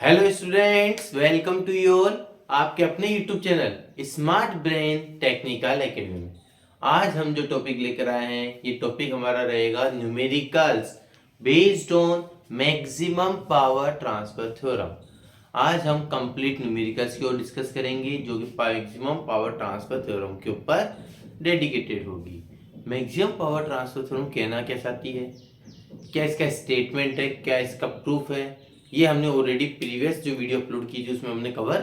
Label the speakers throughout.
Speaker 1: Hello students, welcome to your आपके अपने YouTube channel smart brain technical academy में। आज हम जो टॉपिक लेकर आए हैं ये टॉपिक हमारा रहेगा numericals based on maximum power transfer theorem. आज हम कंप्लीट न्यूमेरिकल्स की ओर डिस्कस करेंगे जो कि मैक्सिमम पावर ट्रांसफर थ्योरम के ऊपर डेडिकेटेड होगी। मैक्सिमम पावर ट्रांसफर थ्योरम कहना क्या चाहती है, क्या इसका स्टेटमेंट है, क्या इसका प्रूफ है, ये हमने ऑलरेडी प्रीवियस जो वीडियो अपलोड की थी उसमें हमने कवर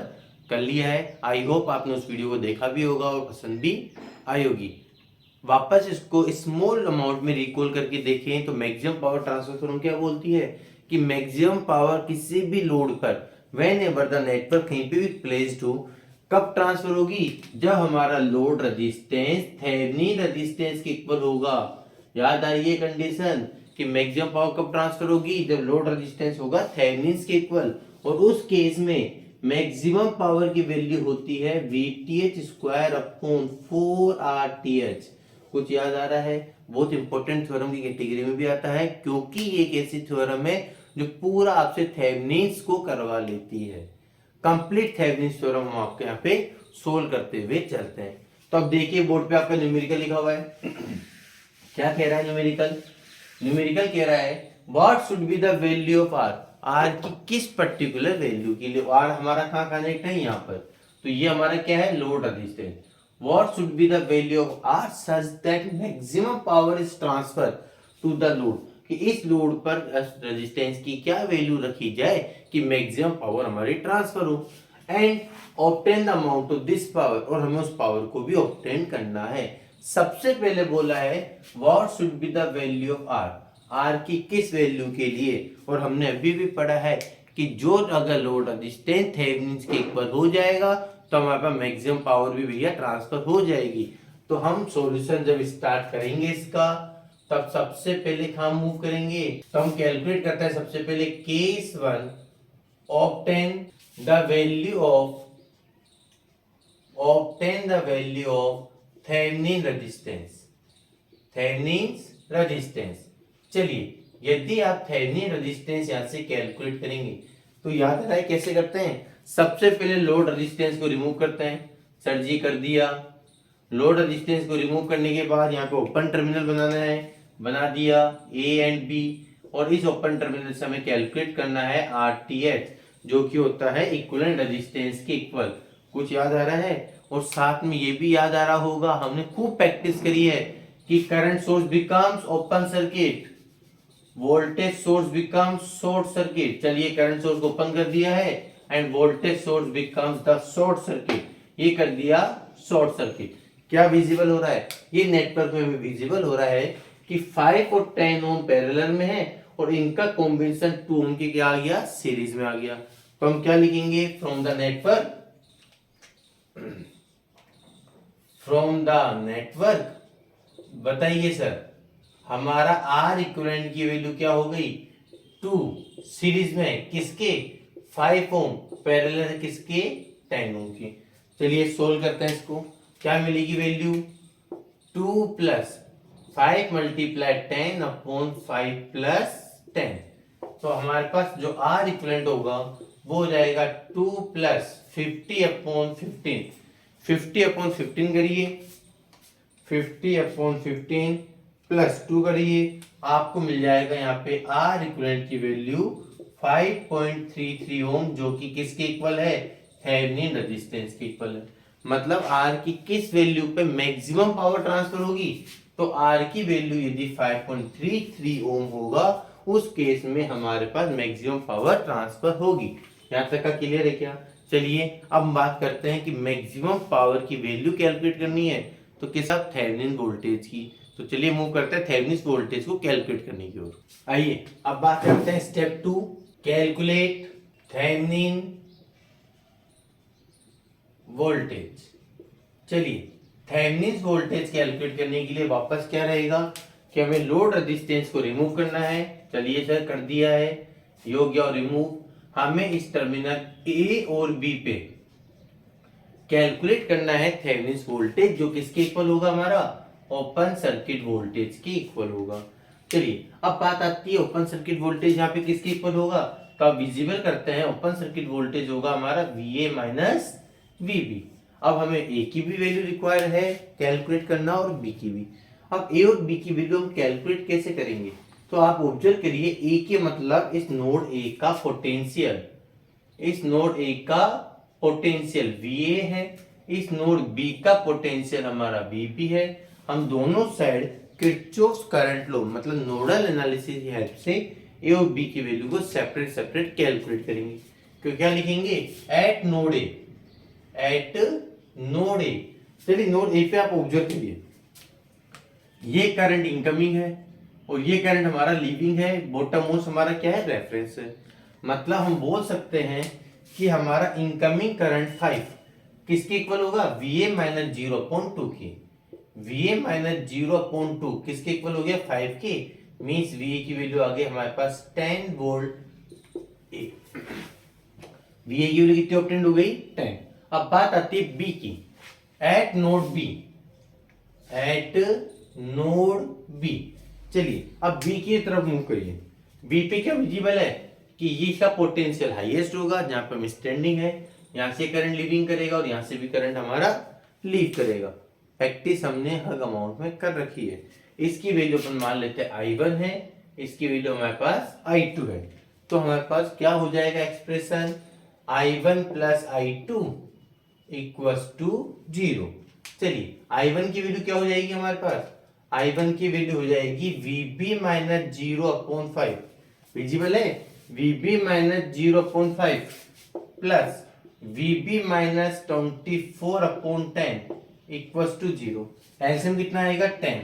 Speaker 1: कर लिया है। आई होप आपने उस वीडियो को देखा भी होगा और पसंद भी आई होगी। वापस इसको स्मॉल अमाउंट में रिकॉल करके देखें तो मैक्सिमम पावर ट्रांसफर थ्योरम क्या बोलती है कि मैक्सिमम पावर किसी भी लोड पर व्हेन एवर द नेटवर्क कहीं पे भी प्लेस्ड हो कब ट्रांसफर होगी, जब हमारा लोड रेजिस्टेंस थेवेनिन रेजिस्टेंस के इक्वल होगा। याद आई ये कंडीशन कि मैक्सिमम पावर कब ट्रांसफर होगी, जब लोड रेजिस्टेंस होगा थेवेनिन के इक्वल। और उस केस में मैक्सिमम पावर की वैल्यू होती है VTH स्क्वायर अपॉन 4RTH। कुछ याद आ रहा है? बहुत इंपॉर्टेंट थ्योरम की कैटेगरी में भी आता है क्योंकि ये एक ऐसी थ्योरम है जो पूरा आपसे थेवेनिन को करवा लेती है। कंप्लीट थेवेनिन थ्योरम हम आपके यहाँ पे सोल्व करते हुए चलते हैं। तो अब देखिए बोर्ड पे आपका न्यूमेरिकल लिखा हुआ है। क्या कह रहा है न्यूमेरिकल? न्यूमेरिकल कह रहा है what should be the value of R. R की किस पर्टिकुलर वैल्यू के लिए, आर हमारा कहाँ कनेक्ट है यहाँ पर, तो ये हमारा क्या है load resistance. What should be the value of R such that maximum power is transfer to the load, कि इस लोड पर रेजिस्टेंस की क्या वैल्यू रखी जाए कि मैक्सिमम पावर हमारी ट्रांसफर हो। And obtain the amount of this power, और हमें उस पावर को भी ऑब्टेन करना है। सबसे पहले बोला है what should be the value of R, R की किस वैल्यू के लिए। और हमने अभी भी पढ़ा है कि जो अगर लोड रेजिस्टेंस थेवेनिन के इक्वल हो जाएगा तो हमारे पास मैक्सिमम पावर भी भैया ट्रांसफर हो जाएगी। तो हम सॉल्यूशन जब स्टार्ट करेंगे इसका तब सबसे पहले हम मूव करेंगे तो हम कैलकुलेट करते हैं सबसे पहले case 1 obtain the value of Thevenin resistance. Thevenin resistance, चलिए यदि आप थेवेनिन रेजिस्टेंस यहां से कैलकुलेट करेंगे तो याद रहा है कैसे करते हैं। सबसे पहले लोड रेजिस्टेंस को रिमूव करते हैं। सर जी कर दिया। लोड रेजिस्टेंस को रिमूव करने के बाद यहाँ पे ओपन टर्मिनल बनाना है, बना दिया ए एंड बी। और इस ओपन टर्मिनल से हमें कैलकुलेट करना है RTH जो कि होता है इक्विवेलेंट रेजिस्टेंस के इक्वल। कुछ याद आ रहा है? और साथ में ये भी याद आ रहा होगा हमने खूब प्रैक्टिस करी है कि current source becomes open circuit, voltage source becomes short circuit. चलिए करंट सोर्स को ओपन कर दिया है end voltage source becomes the short circuit, ये कर दिया शॉर्ट सर्किट। क्या विजिबल हो रहा है? ये नेटवर्क में विजिबल हो रहा है कि 5 और 10 ओम पैरेलल में है और इनका कॉम्बिनेशन 2 ओम के क्या आ गया, सीरीज में आ गया। तो हम क्या लिखेंगे फ्रॉम द नेटवर्क, बताइए सर हमारा आर इक्विवेलेंट की वैल्यू क्या हो गई 2, सीरीज में किसके 5 ओम, पैरेलल किसके 10 ओम की। चलिए सोल्व करते हैं इसको। क्या मिलेगी value 2 plus 5 multiply 10 upon 5 plus 10। तो हमारे पास जो आर इक्विवेलेंट होगा वो हो जाएगा 2 प्लस 50 अपॉन 15। 50 अपॉन 15 करिए, 50 अपॉन 15 प्लस 2 करिए, आपको मिल जाएगा यहाँ पे आर इक्विवेलेंट की वैल्यू 5.33 ओम जो कि किसके इक्वल है, थेवेनिन रेजिस्टेंस के इक्वल है। मतलब आर की किस वैल्यू पे मैक्सिमम पावर ट्रांसफर होगी, तो आर की वैल्यू यदि 5.33 ओम होगा उस केस में हमारे पास मैक्सिमम पावर ट्रांसफर होगी। यहाँ तक का क्लियर है क्या? चलिए अब हम बात करते हैं कि मैक्सिमम पावर की वैल्यू कैलकुलेट करनी है तो किस साथ, थेवेनिन वोल्टेज की। तो चलिए मूव करते हैं थेवेनिन वोल्टेज को कैलकुलेट करने की ओर। आइए अब बात करते हैं स्टेप 2, कैलकुलेट थेवेनिन वोल्टेज। चलिए थेवेनिन वोल्टेज कैलकुलेट करने के लिए वापस क्या रहेगा कि हमें लोड रेजिस्टेंस को रिमूव करना है। चलिए सर कर दिया है, योग्य और रिमूव। हमें इस टर्मिनल ए और बी पे कैलकुलेट करना है थेवेनिन वोल्टेज जो किसके इक्वल होगा, हमारा ओपन सर्किट वोल्टेज के इक्वल होगा। चलिए अब बात आती है ओपन सर्किट वोल्टेज यहाँ पे किसके इक्वल होगा, तो आप विजिबल करते हैं ओपन सर्किट वोल्टेज होगा हमारा VA माइनस VB। अब हमें A की भी वैल्यू रिक्वायर है कैलकुलेट करना और B की भी। अब A और B की वैल्यू हम कैलकुलेट कैसे करेंगे, तो आप ऑब्जर्व करिए A के मतलब इस नोड A का पोटेंशियल, इस नोड A का पोटेंशियल VA है, इस नोड B का पोटेंशियल हमारा VB है। हम दोनों साइड किरचॉफ्स करंट लॉ मतलब नोडल एनालिसिस की हेल्प से A और B की वैल्यू को सेपरेट सेपरेट कैलकुलेट करेंगे। क्यों क्या लिखेंगे, eight node A, eight node A। चलिए नोड A पे आप ऑब्जर्व करिए, ये करंट इनकमिंग है और ये करंट हमारा लीविंग है, बॉटम मोस्ट हमारा क्या है, रेफरेंस है। मतलब हम बोल सकते हैं कि हमारा इनकमिंग करंट 5 किसके इक्वल होगा, VA माइनस 0.2 के। VA माइनस 0.2 किसके इक्वल हो गया, 5 के। मींस VA की वैल्यू आ गई हमारे पास 10 वोल्ट। VA की वैल्यू कितनी ऑब्टेन्ड हो गई, 10। अब बात आती है B की, eight node B, eight node B। चलिए अब B की तरफ मूव करिए। B पे क्या विजिबल है कि ये इसका पोटेंशियल हाईएस्ट होगा, जहां पर हम स्टैंडिंग है, यहां से करंट लीविंग करेगा और यहां से भी करंट हमारा लीव करेगा। प्रैक्टिस हमने हर अमाउंट में कर रखी है। इसकी वैल्यू अपन मान लेते हैं I1 है, इसकी वैल्यू हमारे पास I2 है। तो हमारे पास क्या हो जाएगा expression, I1 plus I2 equals to 0। चलिए I1 की वैल्यू क्या हो जाएगी हमारे पास, I1 की वैल्यू हो जाएगी VB माइनस 0/5। विजिबल है, VB minus 0/5 plus VB minus 24/10 equals to 0। LCM कितना आएगा, 10।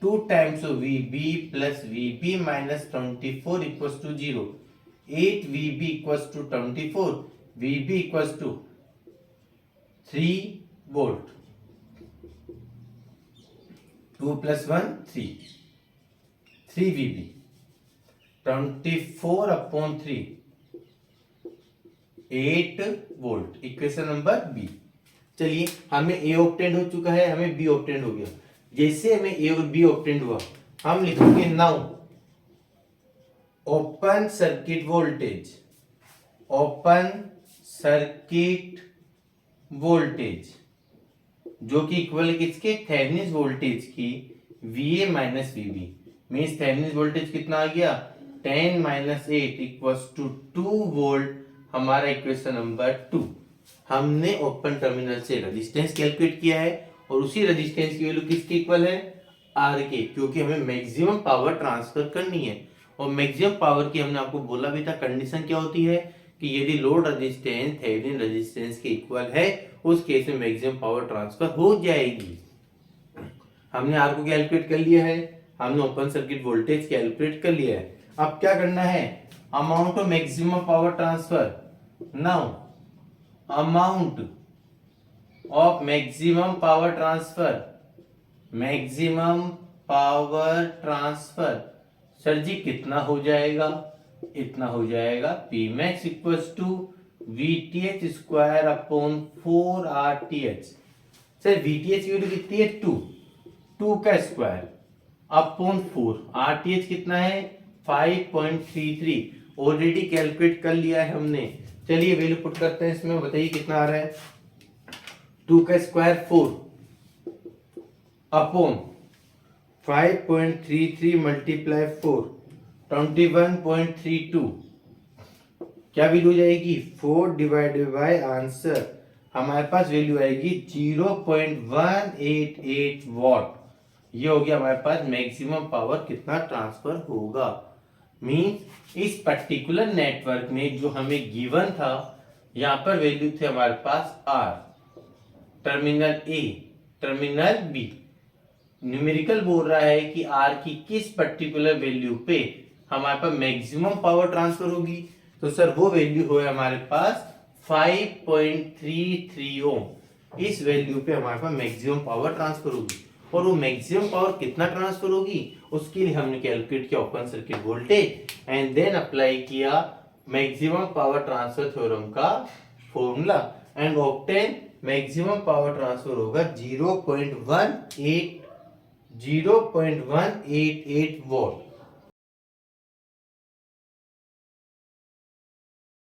Speaker 1: 2 times VB plus VB minus 24 equals to 0। 8 VB equals to 24, VB equals to 3 volt. 2 plus 1 3, 3 VB 24/3 8 volt. Equation number B. चलिए हमें A obtained हो चुका है, हमें B obtained हो गया। जैसे हमें A और B ऑब्टेंड हुआ, हम लिखेंगे now open circuit voltage, open circuit voltage जो कि इक्वल किसके, थेवेनिन वोल्टेज की VA minus VB। Means Thevenin voltage कितना आ गया, 10 माइनस 8 इक्वल्स टू 2 वोल्ट। हमारा इक्वेशन नंबर 2। हमने ओपन टर्मिनल से रेजिस्टेंस कैलकुलेट किया है और उसी रेजिस्टेंस की वैल्यू किसके इक्वल है, R के, क्योंकि हमें मैक्सिमम पावर ट्रांसफर करनी है। और मैक्सिमम पावर की हमने आपको बोला भी था कंडीशन क्या होती है कि यदि लोड रेजिस्टेंस थेवेनिन रेजिस्टेंस के इक्वल है, उस केस में मैक्सिमम पावर ट्रांसफर हो जाएगी। हमने R को कैलकुलेट कर लिया है, हमने ओपन सर्किट वोल्टेज कैलकुलेट कर लिया है। अब क्या करना है, amount of maximum power transfer. Now amount of maximum power transfer, maximum power transfer sir ji कितना हो जाएगा, इतना हो जाएगा P max equals to VTH square upon 4RTH। Sir VTH की वैल्यू कितनी है, 2 का स्क्वायर अपॉन 4। RTH कितना है, 5.33। ऑलरेडी कैलकुलेट कर लिया है हमने। चलिए वैल्यू पुट करते हैं इसमें, बताइए कितना आ रहा है, 2 का स्क्वायर 4 अपॉन 5.33 मल्टीप्लाई 4 21.32। क्या वैल्यू जाएगी, 4 डिवाइडेड बाय आंसर हमारे पास वैल्यू आएगी 0.188 वॉट। ये हो गया हमारे पास मैक्सिमम पावर कितना ट्रांसफर होगा। मींस इस पर्टिकुलर नेटवर्क में जो हमें गिवन था, यहां पर वैल्यू थे हमारे पास R, terminal A, terminal B। Numerical बोल रहा है कि R की किस पर्टिकुलर वैल्यू पे हमारे पास मैक्सिमम पावर ट्रांसफर होगी। तो सर वो वैल्यू हो हमारे पास 5.33 ओम। इस वैल्यू पे हमारे पास मैक्सिमम पावर ट्रांसफर होगी। और वो मैक्सिमम पावर कितना ट्रांसफर होगी, उसके लिए हमने कैलकुलेट किया open circuit voltage and then apply किया मैक्सिमम पावर ट्रांसफर थ्योरम का formula and obtain maximum power transfer होगा 0.188 वॉट।